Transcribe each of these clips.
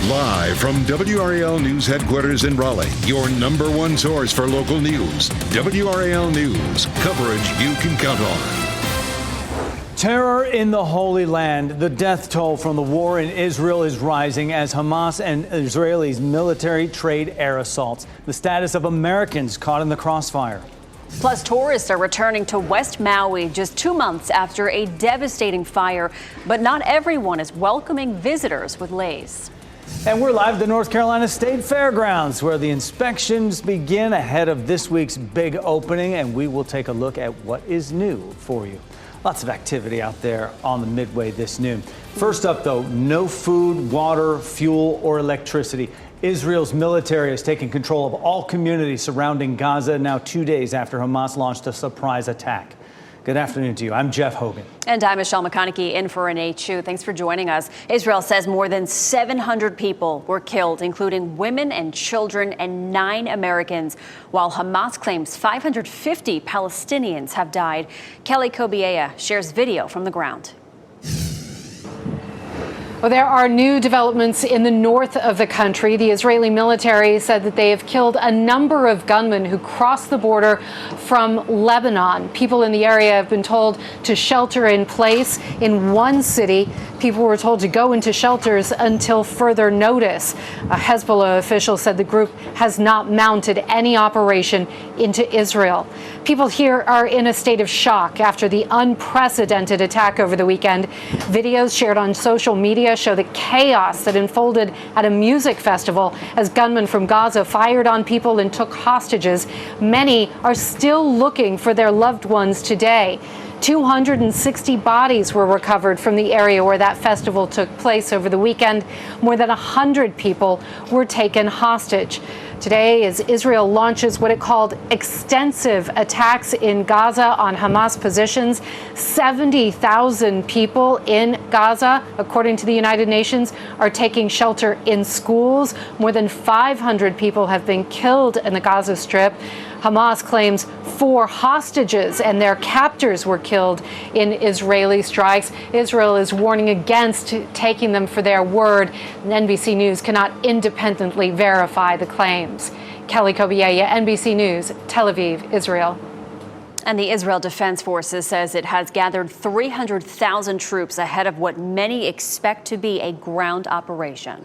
Live from WRAL News Headquarters in Raleigh, your number one source for local news. WRAL News, coverage you can count on. Terror in the Holy Land. The death toll from the war in Israel is rising as Hamas and Israelis military trade air assaults. The status of Americans caught in the crossfire. Plus, tourists are returning to West Maui just 2 months after a devastating fire. But not everyone is welcoming visitors with leis. And we're live at the North Carolina State Fairgrounds, where the inspections begin ahead of this week's big opening. And we will take a look at what is new for you. Lots of activity out there on the Midway this noon. First up, though, no food, water, fuel, or electricity. Israel's military has taken control of all communities surrounding Gaza now 2 days after Hamas launched a surprise attack. Good afternoon to you. I'm Jeff Hogan. And I'm Michelle McConaughey in for Renee Chu. Thanks for joining us. Israel says more than 700 people were killed, including women and children and 9 Americans, while Hamas claims 550 Palestinians have died. Kelly Kobiea shares video from the ground. Well, there are new developments in the north of the country. The Israeli military said that they have killed a number of gunmen who crossed the border from Lebanon. People in the area have been told to shelter in place. In one city, people were told to go into shelters until further notice. A Hezbollah official said the group has not mounted any operation into Israel. People here are in a state of shock after the unprecedented attack over the weekend. Videos shared on social media show the chaos that unfolded at a music festival as gunmen from Gaza fired on people and took hostages. Many are still looking for their loved ones today. 260 bodies were recovered from the area where that festival took place over the weekend. More than 100 people were taken hostage. Today, as Israel launches what it called extensive attacks in Gaza on Hamas positions, 70,000 people in Gaza, according to the United Nations, are taking shelter in schools. More than 500 people have been killed in the Gaza Strip. Hamas claims 4 hostages and their captors were killed in Israeli strikes. Israel is warning against taking them for their word. And NBC News cannot independently verify the claims. Kelly Kobiea, NBC News, Tel Aviv, Israel. And the Israel Defense Forces says it has gathered 300,000 troops ahead of what many expect to be a ground operation.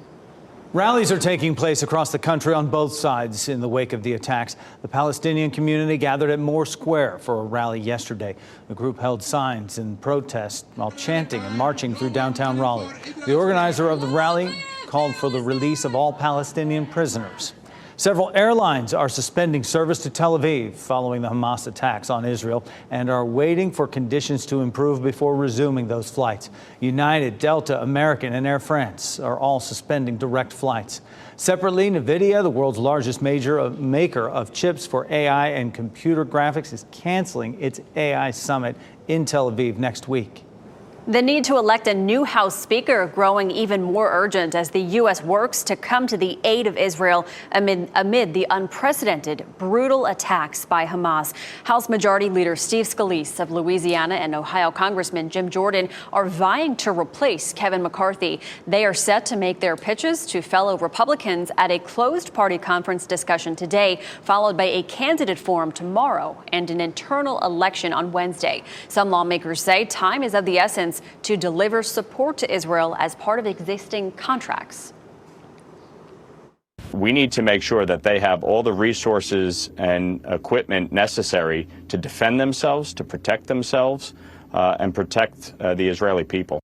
Rallies are taking place across the country on both sides in the wake of the attacks. The Palestinian community gathered at Moore Square for a rally yesterday. The group held signs in protest while chanting and marching through downtown Raleigh. The organizer of the rally called for the release of all Palestinian prisoners. Several airlines are suspending service to Tel Aviv following the Hamas attacks on Israel and are waiting for conditions to improve before resuming those flights. United, Delta, American, and Air France are all suspending direct flights. Separately, NVIDIA, the world's largest maker of chips for AI and computer graphics, is canceling its AI summit in Tel Aviv next week. The need to elect a new House Speaker growing even more urgent as the U.S. works to come to the aid of Israel amid the unprecedented, brutal attacks by Hamas. House Majority Leader Steve Scalise of Louisiana and Ohio Congressman Jim Jordan are vying to replace Kevin McCarthy. They are set to make their pitches to fellow Republicans at a closed party conference discussion today, followed by a candidate forum tomorrow and an internal election on Wednesday. Some lawmakers say time is of the essence to deliver support to Israel as part of existing contracts. We need to make sure that they have all the resources and equipment necessary to defend themselves, to protect themselves, and protect the Israeli people.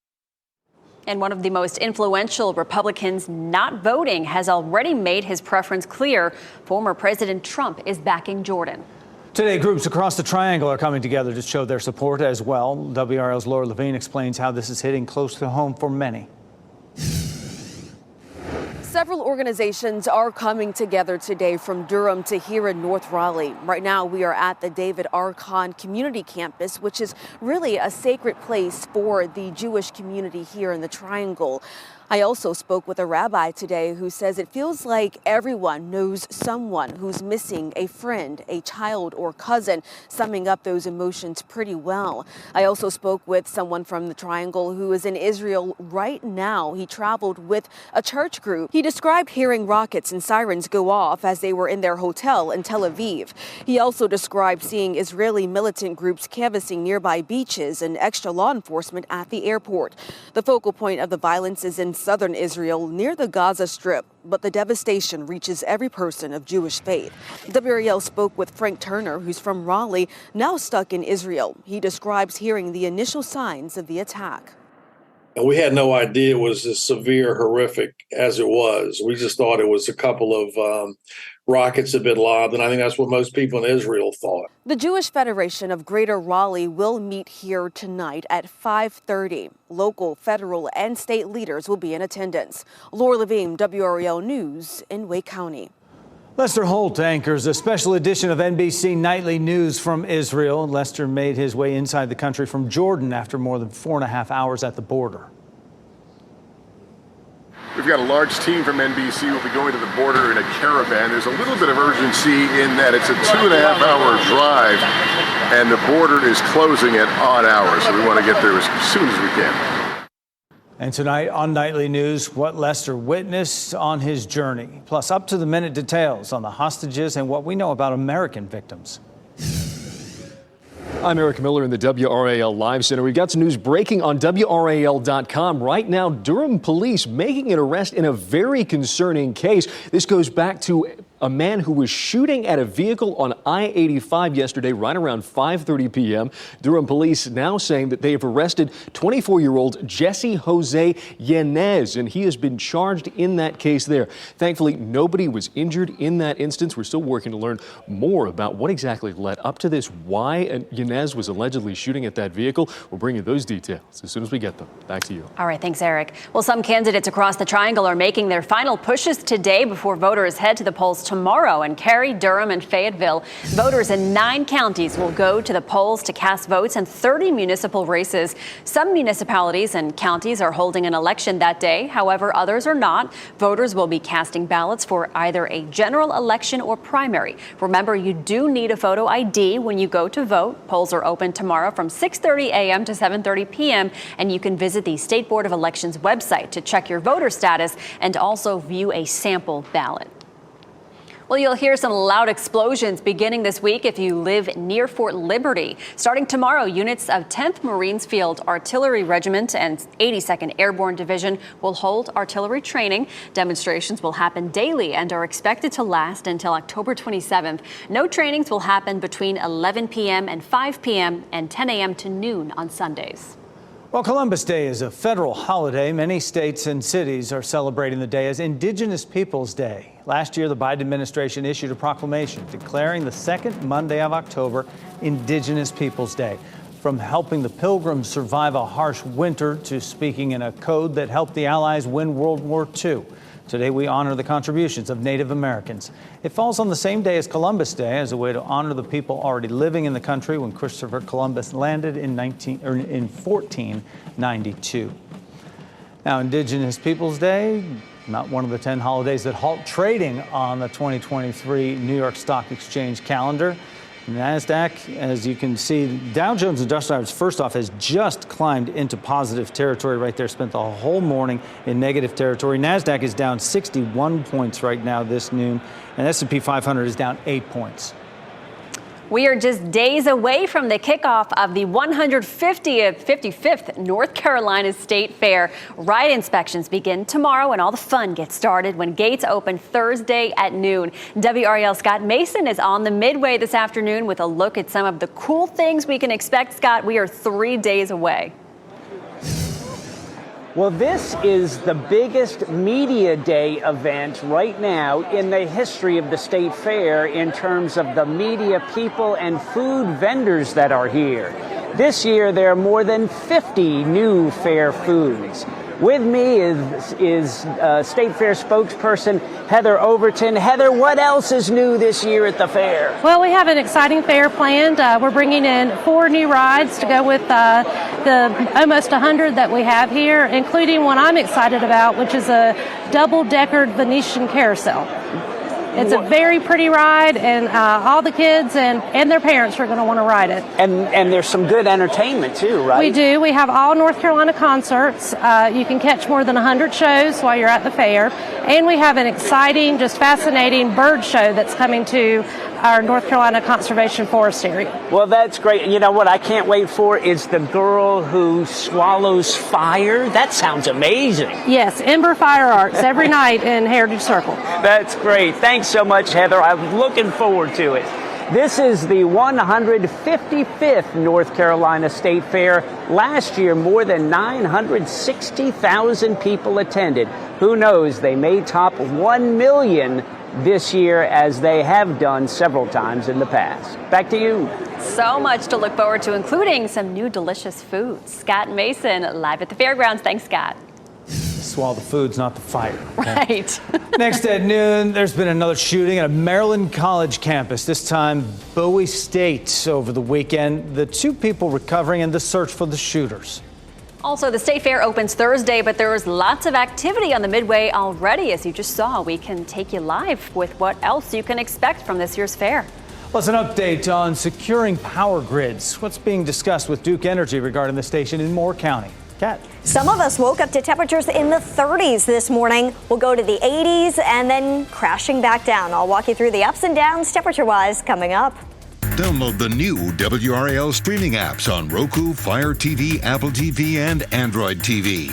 And one of the most influential Republicans not voting has already made his preference clear. Former President Trump is backing Jordan. Today, groups across the triangle are coming together to show their support as well. WRAL's Laura Levine explains how this is hitting close to home for many. Several organizations are coming together today from Durham to here in North Raleigh. Right now, we are at the David R. Kahn Community Campus, which is really a sacred place for the Jewish community here in the Triangle. I also spoke with a rabbi today who says it feels like everyone knows someone who's missing, a friend, a child, or cousin, summing up those emotions pretty well. I also spoke with someone from the Triangle who is in Israel right now. He traveled with a church group. He described hearing rockets and sirens go off as they were in their hotel in Tel Aviv. He also described seeing Israeli militant groups canvassing nearby beaches and extra law enforcement at the airport. The focal point of the violence is in southern Israel near the Gaza Strip, but the devastation reaches every person of Jewish faith. WRAL spoke with Frank Turner, who's from Raleigh, now stuck in Israel. He describes hearing the initial signs of the attack. And we had no idea it was as severe, horrific as it was. We just thought it was a couple of rockets had been lobbed, and I think that's what most people in Israel thought. The Jewish Federation of Greater Raleigh will meet here tonight at 5:30. Local, federal, and state leaders will be in attendance. Laura Levine, WRAL News in Wake County. Lester Holt anchors a special edition of NBC Nightly News from Israel. Lester made his way inside the country from Jordan after more than 4.5 hours at the border. We've got a large team from NBC. We'll be going to the border in a caravan. There's a little bit of urgency in that it's a 2.5-hour drive, and the border is closing at odd hours, so we want to get there as soon as we can. And tonight on Nightly News, what Lester witnessed on his journey, plus up-to-the-minute details on the hostages and what we know about American victims. I'm Eric Miller in the WRAL Live Center. We've got some news breaking on WRAL.com. Right now, Durham police making an arrest in a very concerning case. This goes back to a man who was shooting at a vehicle on I-85 yesterday, right around 5:30 p.m. Durham police now saying that they have arrested 24-year-old Jesse Jose Yanez, and he has been charged in that case there. Thankfully, nobody was injured in that instance. We're still working to learn more about what exactly led up to this, why Yanez was allegedly shooting at that vehicle. We'll bring you those details as soon as we get them. Back to you. All right, thanks, Eric. Well, some candidates across the Triangle are making their final pushes today before voters head to the polls tomorrow in Cary, Durham, and Fayetteville. Voters in 9 counties will go to the polls to cast votes in 30 municipal races. Some municipalities and counties are holding an election that day. However, others are not. Voters will be casting ballots for either a general election or primary. Remember, you do need a photo ID when you go to vote. Polls are open tomorrow from 6:30 a.m. to 7:30 p.m. and you can visit the State Board of Elections website to check your voter status and also view a sample ballot. Well, you'll hear some loud explosions beginning this week if you live near Fort Liberty. Starting tomorrow, units of 10th Marines Field Artillery Regiment and 82nd Airborne Division will hold artillery training. Demonstrations will happen daily and are expected to last until October 27th. No trainings will happen between 11 p.m. and 5 p.m. and 10 a.m. to noon on Sundays. Well, Columbus Day is a federal holiday. Many states and cities are celebrating the day as Indigenous Peoples Day. Last year, the Biden administration issued a proclamation declaring the second Monday of October Indigenous Peoples Day. From helping the Pilgrims survive a harsh winter to speaking in a code that helped the Allies win World War II. Today, we honor the contributions of Native Americans. It falls on the same day as Columbus Day as a way to honor the people already living in the country when Christopher Columbus landed in 1492. Now, Indigenous Peoples Day, not one of the 10 holidays that halt trading on the 2023 New York Stock Exchange calendar. NASDAQ, as you can see, Dow Jones Industrial Average, first off, has just climbed into positive territory right there, spent the whole morning in negative territory. NASDAQ is down 61 points right now this noon, and S&P 500 is down 8 points. We are just days away from the kickoff of the 155th North Carolina State Fair. Ride inspections begin tomorrow, and all the fun gets started when gates open Thursday at noon. WRAL's Scott Mason is on the Midway this afternoon with a look at some of the cool things we can expect. Scott, we are 3 days away. Well, this is the biggest media day event right now in the history of the State Fair in terms of the media people and food vendors that are here. This year, there are more than 50 new fair foods. With me is State Fair spokesperson Heather Overton. Heather, what else is new this year at the fair? Well, we have an exciting fair planned. We're bringing in 4 new rides to go with the almost 100 that we have here, including one I'm excited about, which is a double-deckered Venetian carousel. It's a very pretty ride, and all the kids and their parents are going to want to ride it. And there's some good entertainment too, right? We do. We have all North Carolina concerts. You can catch more than 100 shows while you're at the fair. And we have an exciting, just fascinating bird show that's coming to our North Carolina Conservation Forest area. Well, that's great. You know what I can't wait for is the girl who swallows fire. That sounds amazing. Yes, Ember Fire Arts every night in Heritage Circle. That's great. Thanks so much, Heather. I'm looking forward to it. This is the 155th North Carolina State Fair. Last year, more than 960,000 people attended. Who knows, they may top 1 million this year, as they have done several times in the past. Back to you. So much to look forward to, including some new delicious foods. Scott Mason, live at the fairgrounds. Thanks, Scott. Swallow the foods, not the fire. Right. Next at noon, there's been another shooting at a Maryland college campus, this time Bowie State over the weekend. The 2 people recovering in the search for the shooters. Also, the State Fair opens Thursday, but there is lots of activity on the Midway already. As you just saw, we can take you live with what else you can expect from this year's fair. Plus, an update on securing power grids. What's being discussed with Duke Energy regarding the station in Moore County? Kat. Some of us woke up to temperatures in the 30s this morning. We'll go to the 80s and then crashing back down. I'll walk you through the ups and downs temperature-wise coming up. Download the new WRAL streaming apps on Roku, Fire TV, Apple TV, and Android TV.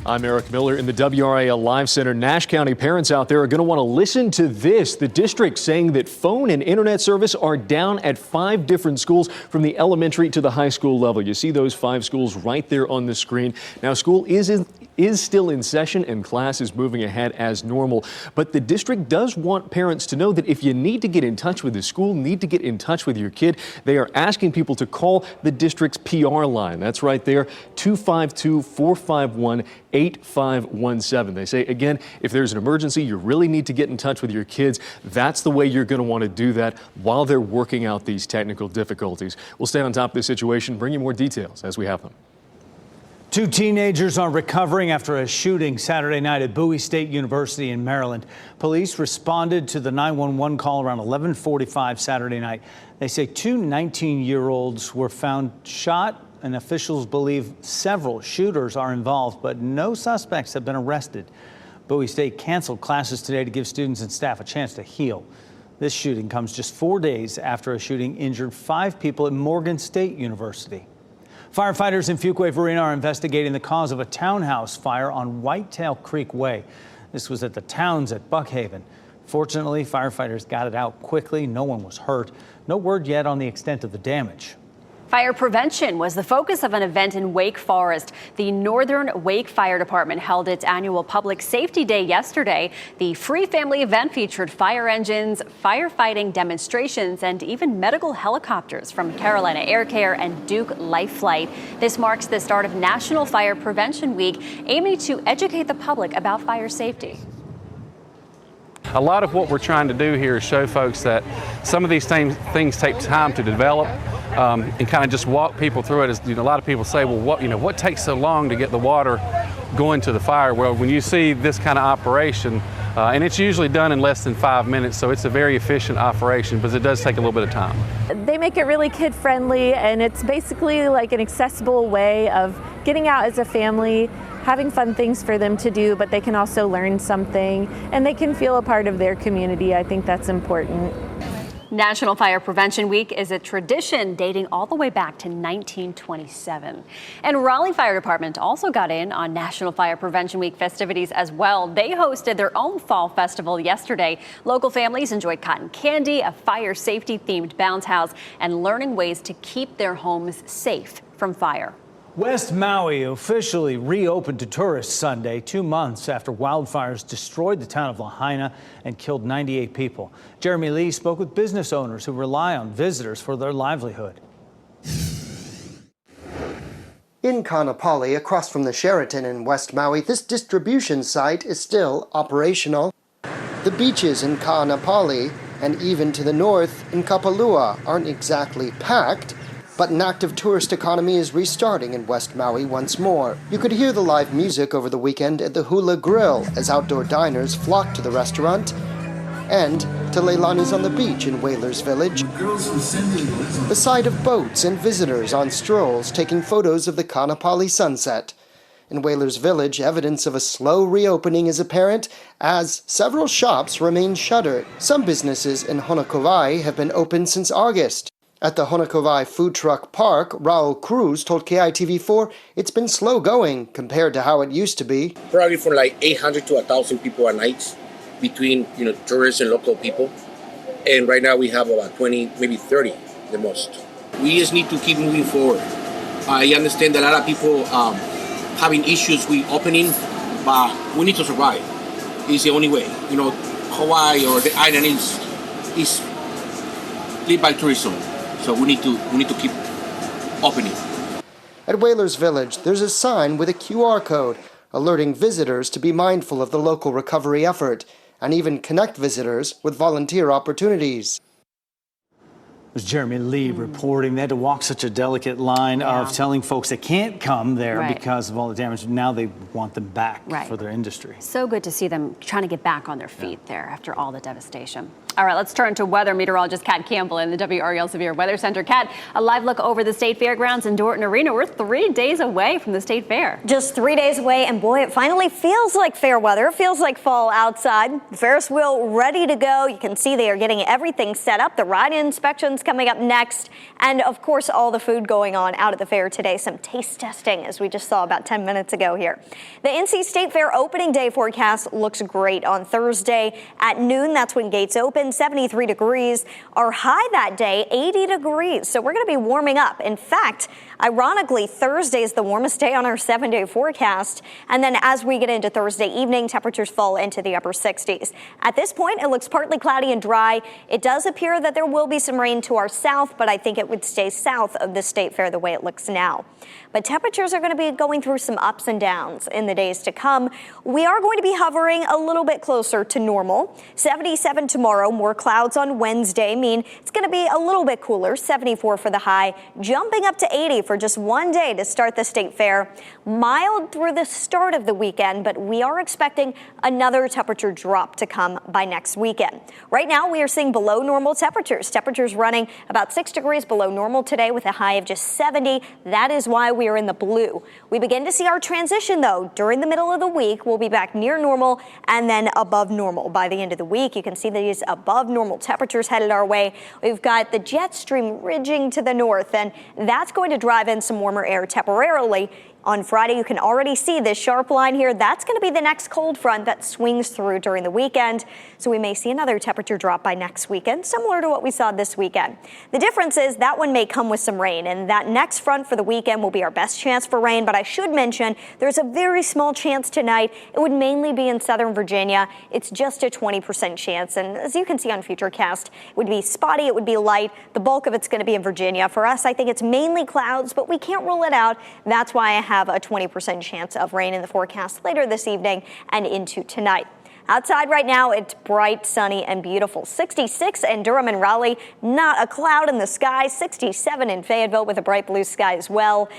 I'm Eric Miller in the WRAL Live Center. Nash County parents out there are going to want to listen to this. The district saying that phone and internet service are down at 5 different schools from the elementary to the high school level. You see those 5 schools right there on the screen. Now, school is still in session and class is moving ahead as normal. But the district does want parents to know that if you need to get in touch with the school, need to get in touch with your kid, they are asking people to call the district's PR line. That's right there, 252-451-8517. They say, again, if there's an emergency, you really need to get in touch with your kids. That's the way you're going to want to do that while they're working out these technical difficulties. We'll stay on top of this situation, bring you more details as we have them. 2 teenagers are recovering after a shooting Saturday night at Bowie State University in Maryland. Police responded to the 911 call around 11:45 Saturday night. They say 2 19-year-olds were found shot, and officials believe several shooters are involved, but no suspects have been arrested. Bowie State canceled classes today to give students and staff a chance to heal. This shooting comes just 4 days after a shooting injured 5 people at Morgan State University. Firefighters in Fuquay-Varina are investigating the cause of a townhouse fire on Whitetail Creek Way. This was at the Towns at Buckhaven. Fortunately, firefighters got it out quickly. No one was hurt. No word yet on the extent of the damage. Fire prevention was the focus of an event in Wake Forest. The Northern Wake Fire Department held its annual Public Safety Day yesterday. The free family event featured fire engines, firefighting demonstrations, and even medical helicopters from Carolina Air Care and Duke Life Flight. This marks the start of National Fire Prevention Week, aiming to educate the public about fire safety. A lot of what we're trying to do here is show folks that some of these things take time to develop, and kind of just walk people through it. As a lot of people say, well, what takes so long to get the water going to the fire? Well, when you see this kind of operation, and it's usually done in less than 5 minutes, so it's a very efficient operation, but it does take a little bit of time. They make it really kid-friendly, and it's basically like an accessible way of getting out as a family, having fun things for them to do, but they can also learn something, and they can feel a part of their community. I think that's important. National Fire Prevention Week is a tradition dating all the way back to 1927. And Raleigh Fire Department also got in on National Fire Prevention Week festivities as well. They hosted their own fall festival yesterday. Local families enjoyed cotton candy, a fire safety themed bounce house, and learning ways to keep their homes safe from fire. West Maui officially reopened to tourists Sunday, 2 months after wildfires destroyed the town of Lahaina and killed 98 people. Jeremy Lee spoke with business owners who rely on visitors for their livelihood. In Kaanapali, across from the Sheraton in West Maui, this distribution site is still operational. The beaches in Kaanapali and even to the north in Kapalua aren't exactly packed, but an active tourist economy is restarting in West Maui once more. You could hear the live music over the weekend at the Hula Grill as outdoor diners flocked to the restaurant and to Leilani's on the beach in Whalers Village, the sight of boats and visitors on strolls taking photos of the Kaanapali sunset. In Whalers Village, evidence of a slow reopening is apparent as several shops remain shuttered. Some businesses in Honokovai have been open since August. At the Honokovai Food Truck Park, Raul Cruz told KITV4 it's been slow going compared to how it used to be. Probably from like 800 to 1,000 people a night between tourists and local people. And right now we have about 20, maybe 30 the most. We just need to keep moving forward. I understand that a lot of people having issues with opening, but we need to survive. It's the only way. Hawaii or the island is lived by tourism. So we need to keep opening. At Whalers Village, there's a sign with a QR code alerting visitors to be mindful of the local recovery effort and even connect visitors with volunteer opportunities. It was Jeremy Lee reporting. They had to walk such a delicate line of telling folks they can't come there because of all the damage. Now they want them back for their industry. So good to see them trying to get back on their feet there after all the devastation. All right, let's turn to weather. Meteorologist Kat Campbell in the WRAL Severe Weather Center. Kat, a live look over the State Fairgrounds in Dorton Arena. We're 3 days away from the State Fair. Just 3 days away, and boy, it finally feels like fair weather. It feels like fall outside. The Ferris wheel ready to go. You can see they are getting everything set up. The ride inspections coming up next. And of course, all the food going on out at the fair today. Some taste testing, as we just saw about 10 minutes ago here. The NC State Fair opening day forecast looks great on Thursday at noon. That's when gates open. 73 degrees. Our high that day, 80 degrees. So we're going to be warming up. In fact, ironically, Thursday is the warmest day on our 7-day forecast. And then as we get into Thursday evening, temperatures fall into the upper 60s. At this point, it looks partly cloudy and dry. It does appear that there will be some rain to our south, but I think it would stay south of the State Fair the way it looks now. But temperatures are going to be going through some ups and downs in the days to come. We are going to be hovering a little bit closer to normal. 77 tomorrow, more clouds on Wednesday mean it's going to be a little bit cooler. 74 for the high, jumping up to 80 for just one day to start the State Fair. Mild through the start of the weekend, but we are expecting another temperature drop to come by next weekend. Right now, we are seeing below normal temperatures. Temperatures running about 6 degrees below normal today with a high of just 70. That is why we are in the blue. We begin to see our transition, though. During the middle of the week, we'll be back near normal and then above normal. By the end of the week, you can see these above normal temperatures headed our way. We've got the jet stream ridging to the north, and that's going to drive in some warmer air temporarily. On Friday, you can already see this sharp line here. That's going to be the next cold front that swings through during the weekend. So we may see another temperature drop by next weekend, similar to what we saw this weekend. The difference is that one may come with some rain, and that next front for the weekend will be our best chance for rain. But I should mention there's a very small chance tonight. It would mainly be in southern Virginia. It's just a 20% chance. And as you can see on Futurecast, it would be spotty. It would be light. The bulk of it's going to be in Virginia. For us, I think it's mainly clouds, but we can't rule it out. That's why I have a 20% chance of rain in the forecast later this evening and into tonight. Outside right now, it's bright, sunny, and beautiful. 66 in Durham and Raleigh, not a cloud in the sky. 67 in Fayetteville with a bright blue sky as well.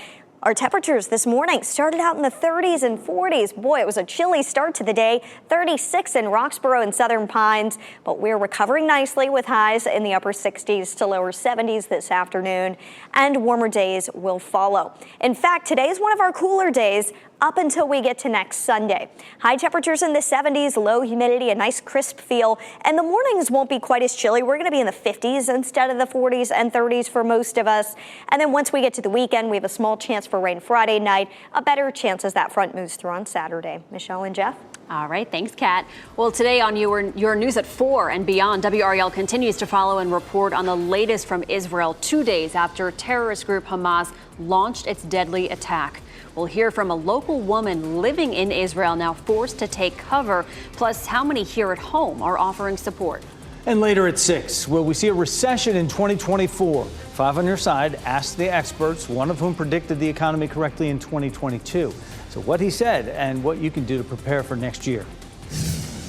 Our temperatures this morning started out in the 30s and 40s. Boy, it was a chilly start to the day. 36 in Roxborough and Southern Pines, but we're recovering nicely with highs in the upper 60s to lower 70s this afternoon, and warmer days will follow. In fact, today is one of our cooler days. up until we get to next Sunday. High temperatures in the 70s, low humidity, a nice crisp feel, and the mornings won't be quite as chilly. We're going to be in the 50s instead of the 40s and 30s for most of us. And then once we get to the weekend, we have a small chance for rain Friday night, a better chance as that front moves through on Saturday. Michelle and Jeff. All right, thanks, Kat. Well, today on your news at 4 and beyond, WRAL continues to follow and report on the latest from Israel 2 days after terrorist group Hamas launched its deadly attack. We'll hear from a local woman living in Israel now forced to take cover, plus how many here at home are offering support. And later at 6, will we see a recession in 2024? 5 on your side asked the experts, one of whom predicted the economy correctly in 2022. So what he said and what you can do to prepare for next year.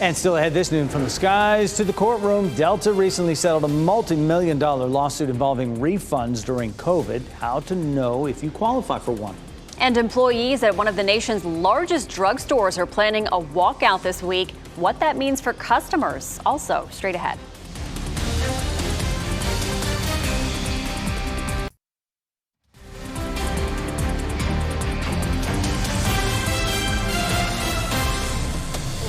And still ahead this noon, from the skies to the courtroom, Delta recently settled a multi-million-dollar lawsuit involving refunds during COVID. How to know if you qualify for one. And employees at one of the nation's largest drugstores are planning a walkout this week. What that means for customers. Also, straight ahead.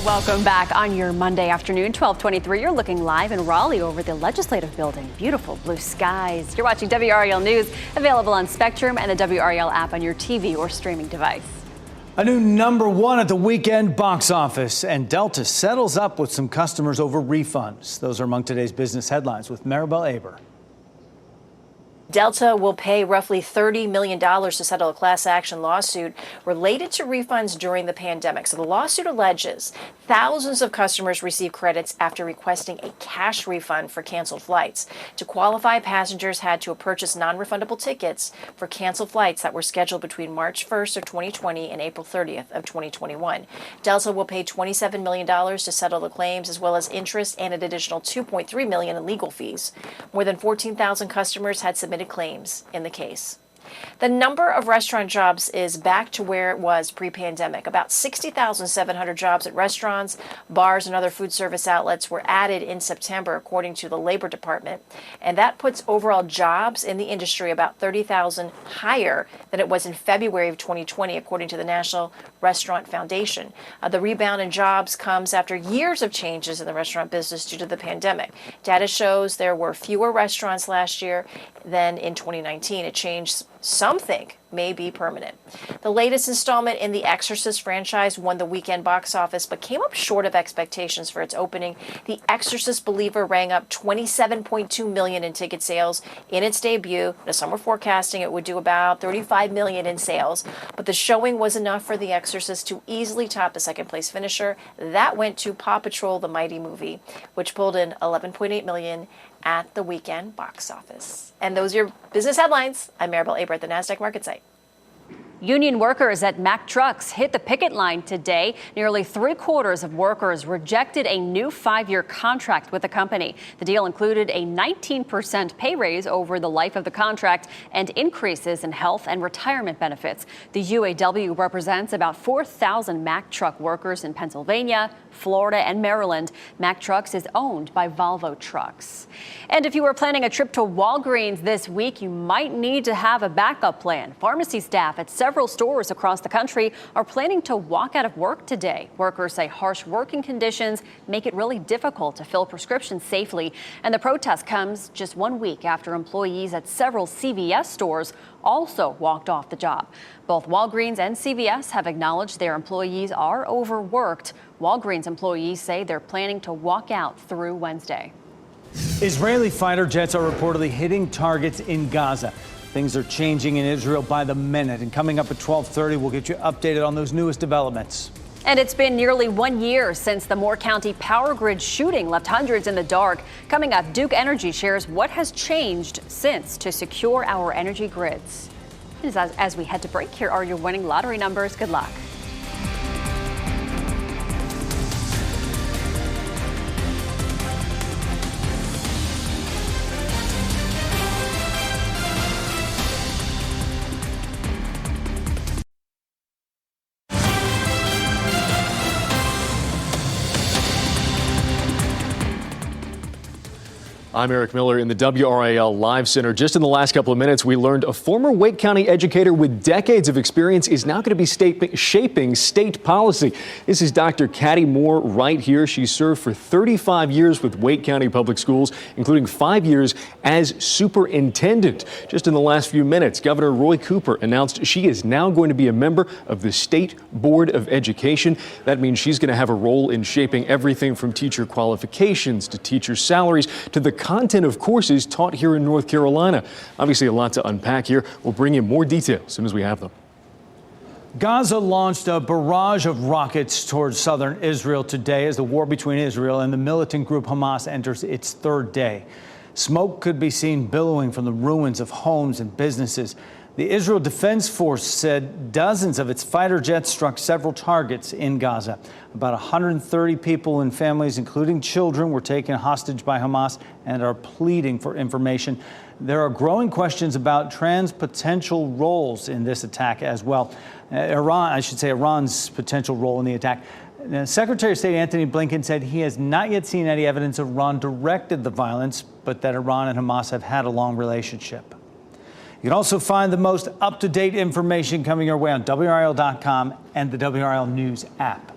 Welcome back on your Monday afternoon, 12:23. You're looking live in Raleigh over the Legislative Building. Beautiful blue skies. You're watching WRAL News, available on Spectrum and the WRAL app on your TV or streaming device. A new #1 at the weekend box office, and Delta settles up with some customers over refunds. Those are among today's business headlines with Maribel Aber. Delta will pay roughly $30 million to settle a class action lawsuit related to refunds during the pandemic. So the lawsuit alleges thousands of customers received credits after requesting a cash refund for canceled flights. To qualify, passengers had to purchase non-refundable tickets for canceled flights that were scheduled between March 1st of 2020 and April 30th of 2021. Delta will pay $27 million to settle the claims, as well as interest and an additional $2.3 million in legal fees. More than 14,000 customers had submitted claims in the case. The number of restaurant jobs is back to where it was pre-pandemic. About 60,700 jobs at restaurants, bars, and other food service outlets were added in September, according to the Labor Department. And that puts overall jobs in the industry about 30,000 higher than it was in February of 2020, according to the National Restaurant Foundation. The rebound in jobs comes after years of changes in the restaurant business due to the pandemic. Data shows there were fewer restaurants last year than in 2019. A change some think may be permanent. The latest installment in the Exorcist franchise won the weekend box office, but came up short of expectations for its opening. The Exorcist Believer rang up $27.2 million in ticket sales in its debut. Now, some were forecasting it would do about $35 million in sales, but the showing was enough for The Exorcist to easily top the second place finisher. That went to Paw Patrol: The Mighty Movie, which pulled in $11.8 million at the weekend box office. And those are your business headlines. I'm Maribel Aber at the NASDAQ Market Site. Union workers at Mack Trucks hit the picket line today. Nearly 3/4 of workers rejected a new 5-year contract with the company. The deal included a 19% pay raise over the life of the contract and increases in health and retirement benefits. The UAW represents about 4,000 Mack Truck workers in Pennsylvania, Florida, and Maryland. Mack Trucks is owned by Volvo Trucks. And if you were planning a trip to Walgreens this week, you might need to have a backup plan. Pharmacy staff at several stores across the country are planning to walk out of work today. Workers say harsh working conditions make it really difficult to fill prescriptions safely. And the protest comes just 1 week after employees at several CVS stores also walked off the job. Both Walgreens and CVS have acknowledged their employees are overworked. Walgreens employees say they're planning to walk out through Wednesday. Israeli fighter jets are reportedly hitting targets in Gaza. Things are changing in Israel by the minute. And coming up at 12:30, we'll get you updated on those newest developments. And it's been nearly 1 year since the Moore County power grid shooting left hundreds in the dark. Coming up, Duke Energy shares what has changed since to secure our energy grids. As we head to break, here are your winning lottery numbers. Good luck. I'm Eric Miller in the WRAL Live Center. Just in the last couple of minutes, we learned a former Wake County educator with decades of experience is now going to be shaping state policy. This is Dr. Caddy Moore right here. She served for 35 years with Wake County Public Schools, including 5 years as superintendent. Just in the last few minutes, Governor Roy Cooper announced she is now going to be a member of the State Board of Education. That means she's going to have a role in shaping everything from teacher qualifications to teacher salaries to the content of courses taught here in North Carolina. Obviously a lot to unpack here. We'll bring you more details as soon as we have them. Gaza launched a barrage of rockets towards southern Israel today as the war between Israel and the militant group Hamas enters its third day. Smoke could be seen billowing from the ruins of homes and businesses. The Israel Defense Force said dozens of its fighter jets struck several targets in Gaza. About 130 people and families, including children, were taken hostage by Hamas and are pleading for information. There are growing questions about Iran's potential roles in this attack as well. Iran's potential role in the attack. Secretary of State Antony Blinken said he has not yet seen any evidence Iran directed the violence, but that Iran and Hamas have had a long relationship. You can also find the most up-to-date information coming your way on WRAL.com and the WRAL News app.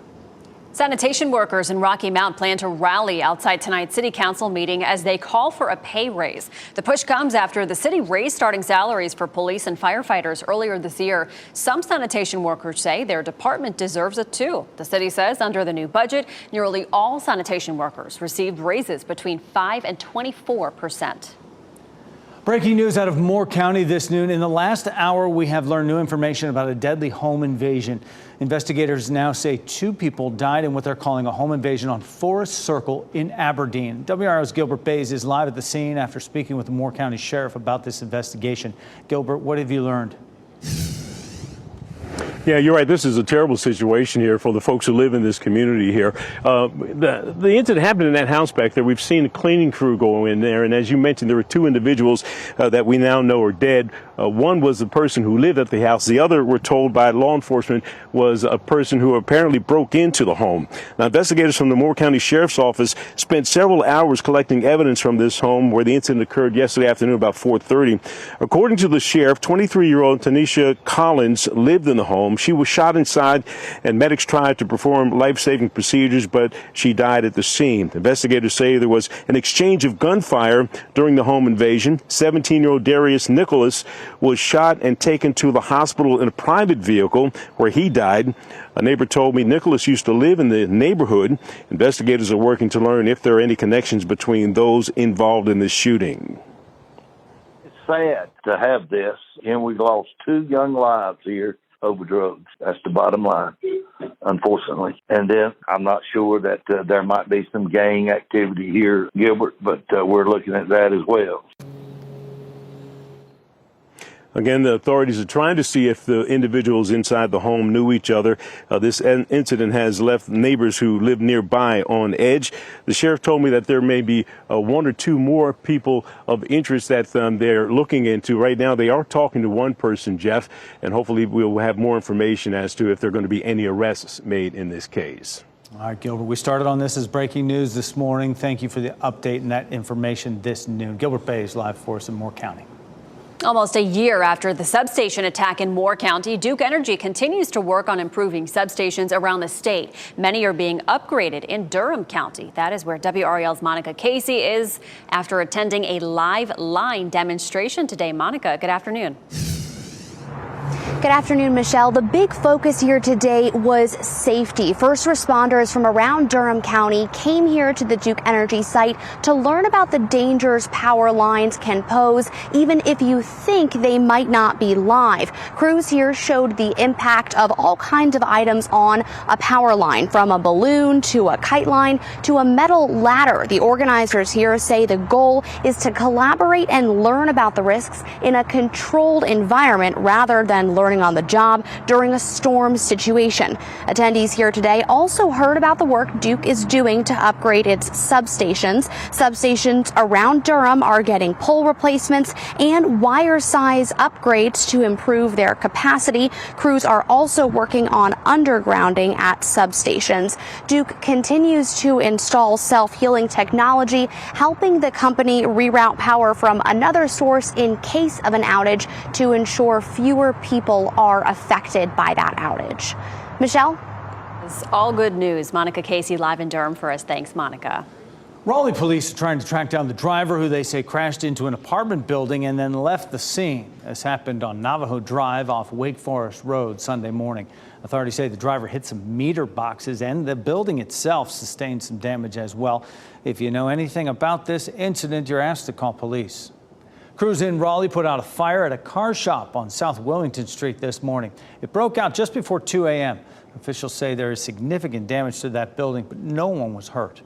Sanitation workers in Rocky Mount plan to rally outside tonight's City Council meeting as they call for a pay raise. The push comes after the city raised starting salaries for police and firefighters earlier this year. Some sanitation workers say their department deserves it too. The city says under the new budget, nearly all sanitation workers received raises between 5% and 24%. Breaking news out of Moore County this noon. In the last hour, we have learned new information about a deadly home invasion. Investigators now say 2 people died in what they're calling a home invasion on Forest Circle in Aberdeen. WRAL's Gilbert Bays is live at the scene after speaking with the Moore County Sheriff about this investigation. Gilbert, what have you learned? Yeah, you're right. This is a terrible situation here for the folks who live in this community here. The incident happened in that house back there. We've seen a cleaning crew go in there, and as you mentioned, there were 2 individuals that we now know are dead. One was the person who lived at the house. The other, we're told by law enforcement, was a person who apparently broke into the home. Now, investigators from the Moore County Sheriff's Office spent several hours collecting evidence from this home where the incident occurred yesterday afternoon about 4:30. According to the sheriff, 23-year-old Tanisha Collins lived in the home. She was shot inside, and medics tried to perform life-saving procedures, but she died at the scene. Investigators say there was an exchange of gunfire during the home invasion. 17-year-old Darius Nicholas was shot and taken to the hospital in a private vehicle where he died. A neighbor told me Nicholas used to live in the neighborhood. Investigators are working to learn if there are any connections between those involved in this shooting. It's sad to have this, and we lost 2 young lives here over drugs. That's the bottom line, unfortunately. And then I'm not sure that there might be some gang activity here, Gilbert, but we're looking at that as well. Again, the authorities are trying to see if the individuals inside the home knew each other. This incident has left neighbors who live nearby on edge. The sheriff told me that there may be 1 or 2 more people of interest that they're looking into. Right now, they are talking to one person, Jeff, and hopefully we'll have more information as to if there are going to be any arrests made in this case. All right, Gilbert, we started on this as breaking news this morning. Thank you for the update and that information this noon. Gilbert Bays live for us in Moore County. Almost a year after the substation attack in Moore County, Duke Energy continues to work on improving substations around the state. Many are being upgraded in Durham County. That is where WRAL's Monica Casey is after attending a live line demonstration today. Monica, good afternoon. Good afternoon, Michelle. The big focus here today was safety. First responders from around Durham County came here to the Duke Energy site to learn about the dangers power lines can pose, even if you think they might not be live. Crews here showed the impact of all kinds of items on a power line, from a balloon to a kite line to a metal ladder. The organizers here say the goal is to collaborate and learn about the risks in a controlled environment rather than learn learning on the job during a storm situation. Attendees here today also heard about the work Duke is doing to upgrade its substations. Substations around Durham are getting pole replacements and wire size upgrades to improve their capacity. Crews are also working on undergrounding at substations. Duke continues to install self-healing technology, helping the company reroute power from another source in case of an outage to ensure fewer people are affected by that outage. Michelle? It's all good news. Monica Casey live in Durham for us. Thanks, Monica. Raleigh police are trying to track down the driver who they say crashed into an apartment building and then left the scene. This happened on Navajo Drive off Wake Forest Road Sunday morning. Authorities say the driver hit some meter boxes and the building itself sustained some damage as well. If you know anything about this incident, you're asked to call police. Crews in Raleigh put out a fire at a car shop on South Willington Street this morning. It broke out just before 2 a.m. Officials say there is significant damage to that building, but no one was hurt.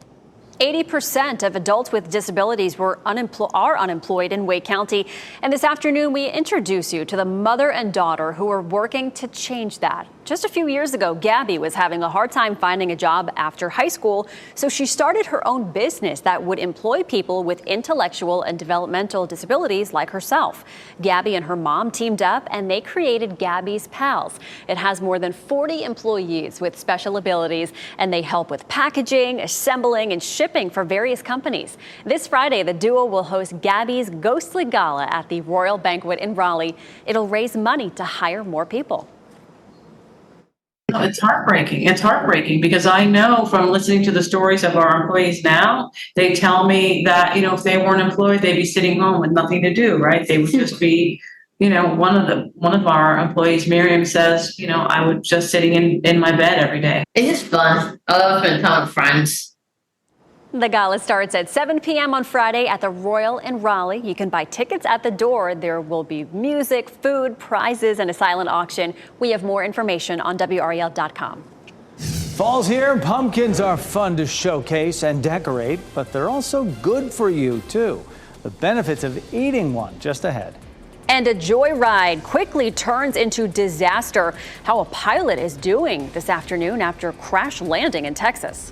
80% of adults with disabilities are unemployed in Wake County. And this afternoon, we introduce you to the mother and daughter who are working to change that. Just a few years ago, Gabby was having a hard time finding a job after high school, so she started her own business that would employ people with intellectual and developmental disabilities like herself. Gabby and her mom teamed up and they created Gabby's Pals. It has more than 40 employees with special abilities, and they help with packaging, assembling, and shipping for various companies. This Friday, the duo will host Gabby's Ghostly Gala at the Royal Banquet in Raleigh. It'll raise money to hire more people. It's heartbreaking. It's heartbreaking because I know from listening to the stories of our employees now, they tell me that, if they weren't employed, they'd be sitting home with nothing to do, right? They would just be, one of our employees, Miriam, says, I was just sitting in my bed every day. It's just fun. I love spending time with friends. The gala starts at 7 p.m. on Friday at the Royal in Raleigh. You can buy tickets at the door. There will be music, food, prizes, and a silent auction. We have more information on WRAL.com. Fall's here. Pumpkins are fun to showcase and decorate, but they're also good for you, too. The benefits of eating one just ahead. And a joyride quickly turns into disaster. How a pilot is doing this afternoon after crash landing in Texas.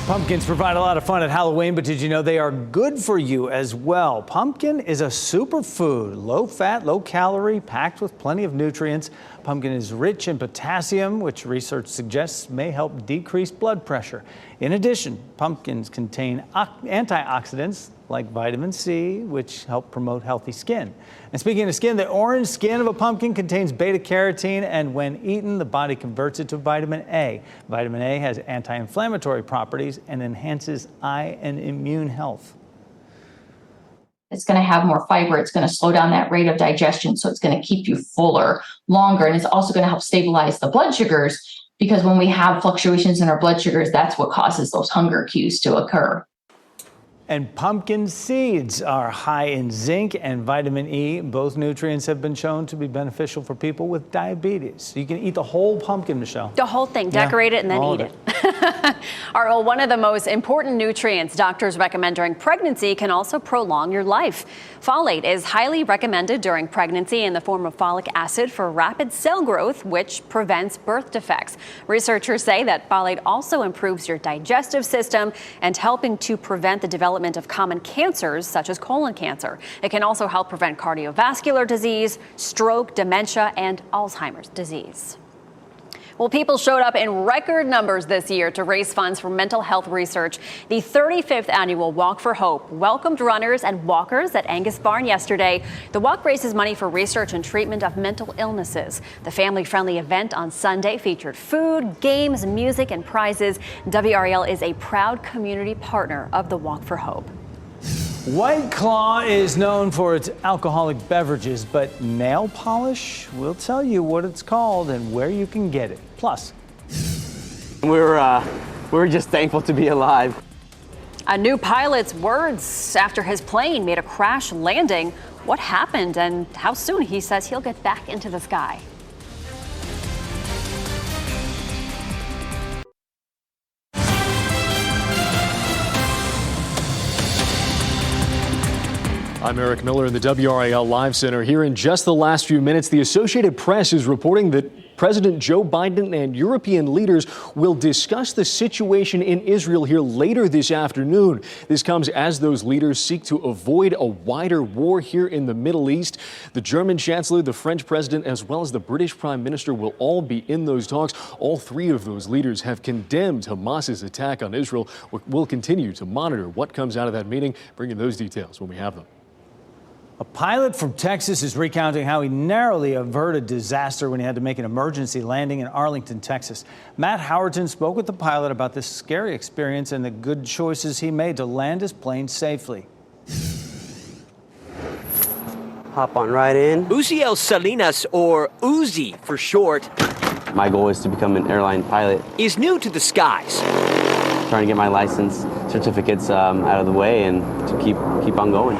Pumpkins provide a lot of fun at Halloween, but did you know they are good for you as well? Pumpkin is a superfood, low fat, low calorie, packed with plenty of nutrients. Pumpkin is rich in potassium, which research suggests may help decrease blood pressure. In addition, pumpkins contain antioxidants like vitamin C, which help promote healthy skin. And speaking of skin, the orange skin of a pumpkin contains beta-carotene, and when eaten, the body converts it to vitamin A. Vitamin A has anti-inflammatory properties and enhances eye and immune health. It's going to have more fiber. It's going to slow down that rate of digestion, so it's going to keep you fuller longer. And it's also going to help stabilize the blood sugars, because when we have fluctuations in our blood sugars, that's what causes those hunger cues to occur. And pumpkin seeds are high in zinc and vitamin E. Both nutrients have been shown to be beneficial for people with diabetes. You can eat the whole pumpkin, Michelle. The whole thing, decorate it and then eat it. All right, one of the most important nutrients doctors recommend during pregnancy can also prolong your life. Folate is highly recommended during pregnancy in the form of folic acid for rapid cell growth, which prevents birth defects. Researchers say that folate also improves your digestive system and helping to prevent the development of common cancers such as colon cancer. It can also help prevent cardiovascular disease, stroke, dementia, and Alzheimer's disease. Well, people showed up in record numbers this year to raise funds for mental health research. The 35th annual Walk for Hope welcomed runners and walkers at Angus Barn yesterday. The walk raises money for research and treatment of mental illnesses. The family-friendly event on Sunday featured food, games, music, and prizes. WRAL is a proud community partner of the Walk for Hope. White Claw is known for its alcoholic beverages, but nail polish? We'll tell you what it's called and where you can get it. Plus, we're just thankful to be alive. A new pilot's words after his plane made a crash landing. What happened and how soon he says he'll get back into the sky. I'm Eric Miller in the WRAL Live Center. Here in just the last few minutes, the Associated Press is reporting that President Joe Biden and European leaders will discuss the situation in Israel here later this afternoon. This comes as those leaders seek to avoid a wider war here in the Middle East. The German Chancellor, the French President, as well as the British Prime Minister will all be in those talks. All three of those leaders have condemned Hamas's attack on Israel. We'll continue to monitor what comes out of that meeting, bringing those details when we have them. A pilot from Texas is recounting how he narrowly averted disaster when he had to make an emergency landing in Arlington, Texas. Matt Howerton spoke with the pilot about this scary experience and the good choices he made to land his plane safely. Hop on right in. Uziel Salinas, or Uzi for short, My goal is to become an airline pilot. is new to the skies. Trying to get my license certificates out of the way and to keep on going.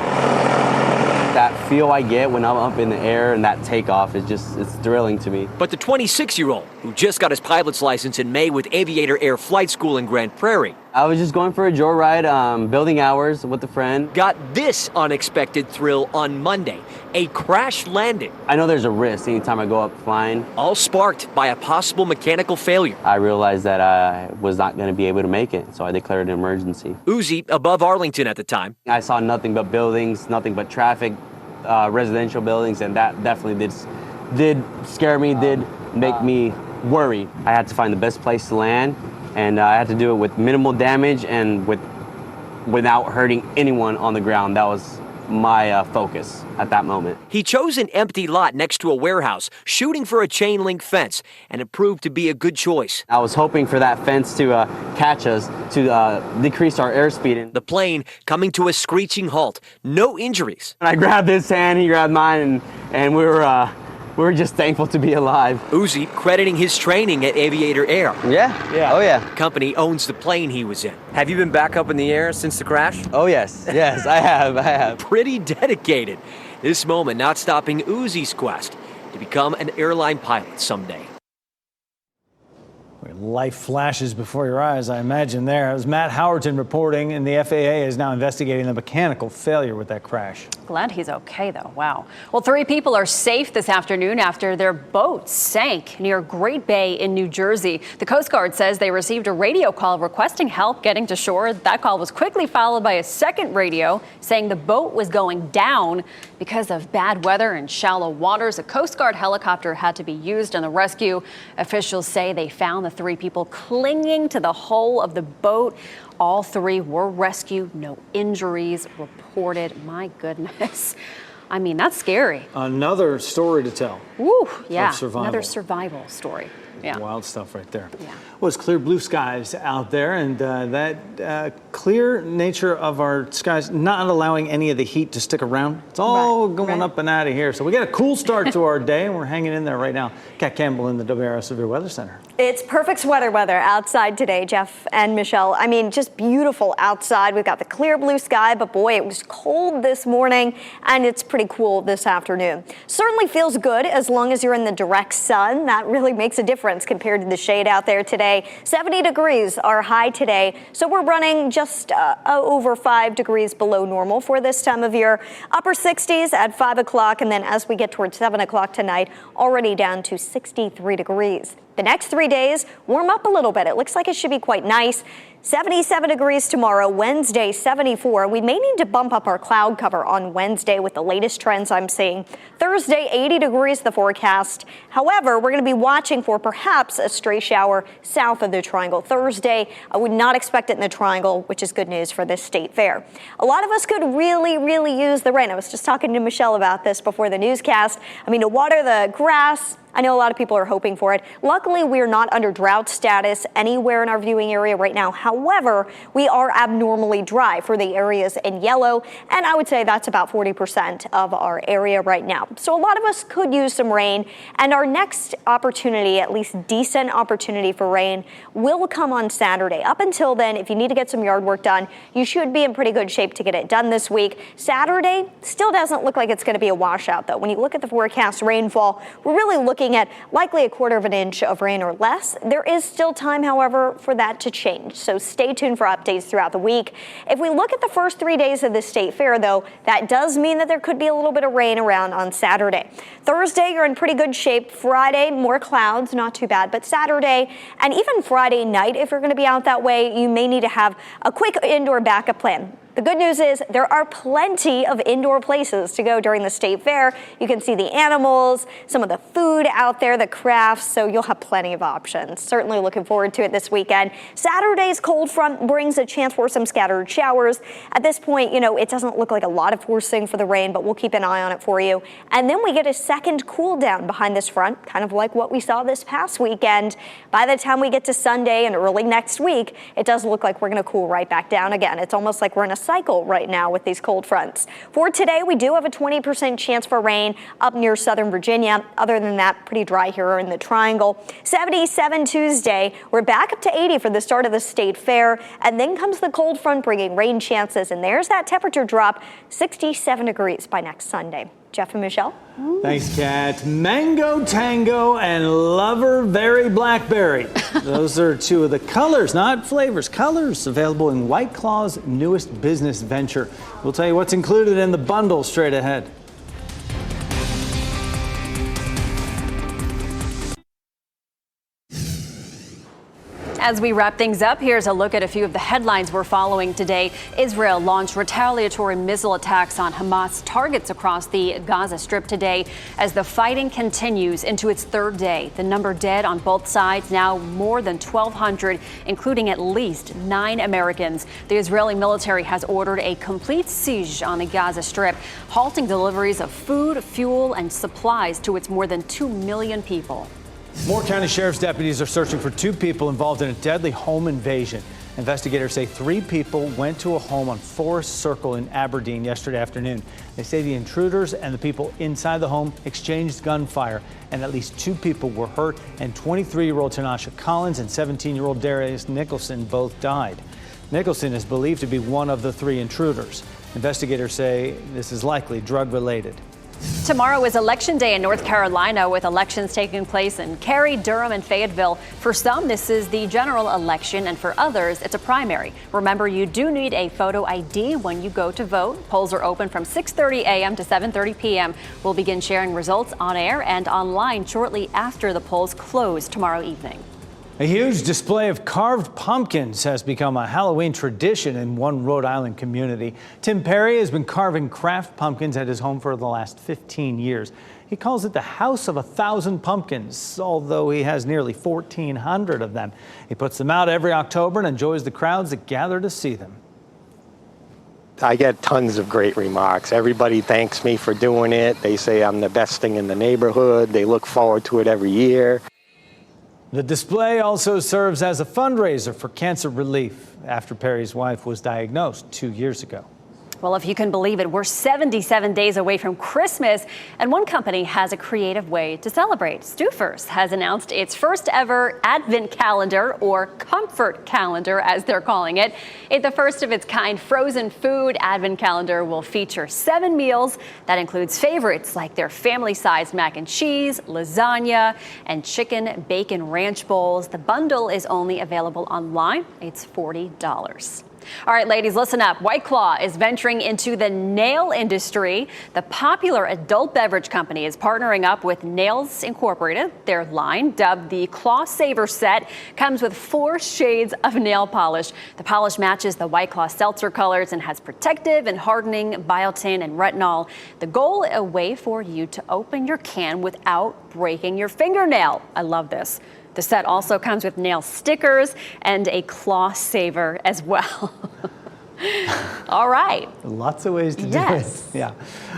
That feel I get when I'm up in the air and that takeoff is it's thrilling to me. But the 26-year-old, who just got his pilot's license in May with Aviator Air Flight School in Grand Prairie, I was just going for a joyride, building hours with a friend. got this unexpected thrill on Monday, a crash landing. I know there's a risk anytime I go up flying. All sparked by a possible mechanical failure. I realized that I was not going to be able to make it, so I declared an emergency. Uzi, above Arlington at the time, I saw nothing but buildings, nothing but traffic, residential buildings, and that definitely did scare me, did make me worry. I had to find the best place to land, and I had to do it with minimal damage and without hurting anyone on the ground. That was my focus at that moment. he chose an empty lot next to a warehouse, shooting for a chain link fence, and it proved to be a good choice. I was hoping for that fence to catch us, to decrease our airspeed. The plane coming to a screeching halt, no injuries. And I grabbed his hand, he grabbed mine, and we were just thankful to be alive. Uzi crediting his training at Aviator Air. Yeah. Oh yeah. Company owns the plane he was in. Have you been back up in the air since the crash? Oh yes, I have. Pretty dedicated. This moment not stopping Uzi's quest to become an airline pilot someday. Life flashes before your eyes, I imagine there. It was Matt Howerton reporting, and the FAA is now investigating the mechanical failure with that crash. Glad he's okay, though. Wow. Well, 3 people are safe this afternoon after their boat sank near Great Bay in New Jersey. The Coast Guard says they received a radio call requesting help getting to shore. That call was quickly followed by a second radio saying the boat was going down because of bad weather and shallow waters. A Coast Guard helicopter had to be used in the rescue. Officials say they found the 3 people clinging to the hull of the boat. All 3 were rescued. No injuries reported. My goodness. I mean, that's scary. Another story to tell. Woo, yeah. Survival. Another survival story. Yeah. Wild stuff right there. Yeah. Well, it's clear blue skies out there, and that clear nature of our skies not allowing any of the heat to stick around. It's all going up and out of here. So we got a cool start to our day, and we're hanging in there right now. Kat Campbell in the WRAL Severe Weather Center. It's perfect weather outside today, Jeff and Michelle. I mean, just beautiful outside. We've got the clear blue sky, but boy, it was cold this morning, and it's pretty cool this afternoon. Certainly feels good as long as you're in the direct sun. That really makes a difference compared to the shade out there today. 70 degrees are high today, so we're running just over 5 degrees below normal for this time of year. Upper 60s at 5 o'clock, and then as we get towards 7 o'clock tonight, already down to 63 degrees. The next 3 days warm up a little bit. It looks like it should be quite nice. 77 degrees tomorrow, Wednesday 74. We may need to bump up our cloud cover on Wednesday with the latest trends I'm seeing. Thursday 80 degrees the forecast. However, we're going to be watching for perhaps a stray shower south of the triangle. Thursday, I would not expect it in the triangle, which is good news for this state fair. A lot of us could really use the rain. I was just talking to Michelle about this before the newscast. I mean, to water the grass, I know a lot of people are hoping for it. Luckily, we're not under drought status anywhere in our viewing area right now. However, we are abnormally dry for the areas in yellow, and I would say that's about 40% of our area right now. So a lot of us could use some rain, and our next opportunity, at least decent opportunity for rain, will come on Saturday. Up until then, if you need to get some yard work done, you should be in pretty good shape to get it done this week. Saturday still doesn't look like it's going to be a washout, though. When you look at the forecast rainfall, we're really looking looking at likely a 1/4 of an inch of rain or less. There is still time, however, for that to change. So stay tuned for updates throughout the week. If we look at the first 3 days of the state fair, though, that does mean that there could be a little bit of rain around on Saturday. Thursday, you're in pretty good shape. Friday, more clouds, not too bad. But Saturday and even Friday night, if you're going to be out that way, you may need to have a quick indoor backup plan. The good news is there are plenty of indoor places to go during the state fair. You can see the animals, some of the food out there, the crafts, so you'll have plenty of options. Certainly looking forward to it this weekend. Saturday's cold front brings a chance for some scattered showers. At this point, it doesn't look like a lot of forcing for the rain, but we'll keep an eye on it for you. And then we get a second cool down behind this front, kind of like what we saw this past weekend. By the time we get to Sunday and early next week, it does look like we're going to cool right back down again. It's almost like we're in a cycle right now with these cold fronts. For today, we do have a 20% chance for rain up near southern Virginia. Other than that, pretty dry here in the Triangle. 77 Tuesday. We're back up to 80 for the start of the state fair. And then comes the cold front bringing rain chances. And there's that temperature drop, 67 degrees by next Sunday. Jeff and Michelle. Thanks, Kat. Mango Tango and Lover Berry Blackberry. Those are two of the colors, not flavors, colors available in White Claw's newest business venture. We'll tell you what's included in the bundle straight ahead. As we wrap things up, here's a look at a few of the headlines we're following today. Israel launched retaliatory missile attacks on Hamas targets across the Gaza Strip today as the fighting continues into its third day. The number dead on both sides now more than 1,200, including at least 9 Americans. The Israeli military has ordered a complete siege on the Gaza Strip, halting deliveries of food, fuel, and supplies to its more than 2 million people. More county sheriff's deputies are searching for 2 people involved in a deadly home invasion. Investigators say 3 people went to a home on Forest Circle in Aberdeen yesterday afternoon. They say the intruders and the people inside the home exchanged gunfire, and at least 2 people were hurt, and 23-year-old Tanasha Collins and 17-year-old Darius Nicholson both died. Nicholson is believed to be one of the 3 intruders. Investigators say this is likely drug-related. Tomorrow is Election Day in North Carolina, with elections taking place in Cary, Durham, and Fayetteville. For some, this is the general election, and for others, it's a primary. Remember, you do need a photo ID when you go to vote. Polls are open from 6:30 a.m. to 7:30 p.m. We'll begin sharing results on air and online shortly after the polls close tomorrow evening. A huge display of carved pumpkins has become a Halloween tradition in one Rhode Island community. Tim Perry has been carving craft pumpkins at his home for the last 15 years. He calls it the House of 1,000 Pumpkins, although he has nearly 1,400 of them. He puts them out every October and enjoys the crowds that gather to see them. I get tons of great remarks. Everybody thanks me for doing it. They say I'm the best thing in the neighborhood. They look forward to it every year. The display also serves as a fundraiser for cancer relief after Perry's wife was diagnosed 2 years ago. Well, if you can believe it, we're 77 days away from Christmas, and one company has a creative way to celebrate. Stouffer's has announced its first ever Advent calendar, or comfort calendar as they're calling it. It's the first of its kind frozen food Advent calendar will feature 7 meals. That includes favorites like their family-sized mac and cheese, lasagna, and chicken bacon ranch bowls. The bundle is only available online. It's $40. All right, ladies, listen up. White Claw is venturing into the nail industry. The popular adult beverage company is partnering up with Nails Incorporated. Their line, dubbed the Claw Saver Set, comes with 4 shades of nail polish. The polish matches the White Claw seltzer colors and has protective and hardening biotin and retinol. The goal, a way for you to open your can without breaking your fingernail. I love this. The set also comes with nail stickers and a claw saver as well. All right. Lots of ways to do it. Yeah.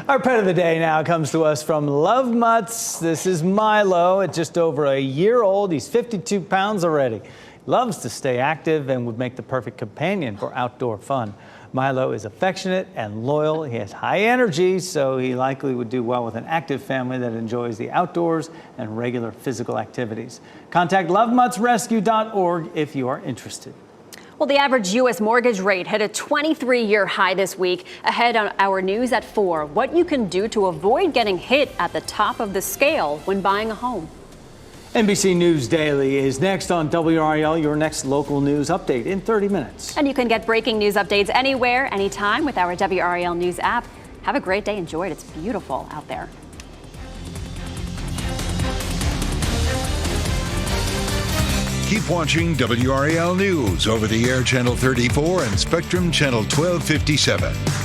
Our pet of the day now comes to us from Love Mutts. This is Milo. At just over a year old, he's 52 pounds already. Loves to stay active and would make the perfect companion for outdoor fun. Milo is affectionate and loyal. He has high energy, so he likely would do well with an active family that enjoys the outdoors and regular physical activities. Contact lovemuttsrescue.org if you are interested. Well, the average U.S. mortgage rate hit a 23-year high this week. Ahead on our news at 4, what you can do to avoid getting hit at the top of the scale when buying a home. NBC News Daily is next on WRAL, your next local news update in 30 minutes. And you can get breaking news updates anywhere, anytime with our WRAL News app. Have a great day. Enjoy it. It's beautiful out there. Keep watching WRAL News over the air Channel 34 and Spectrum Channel 1257.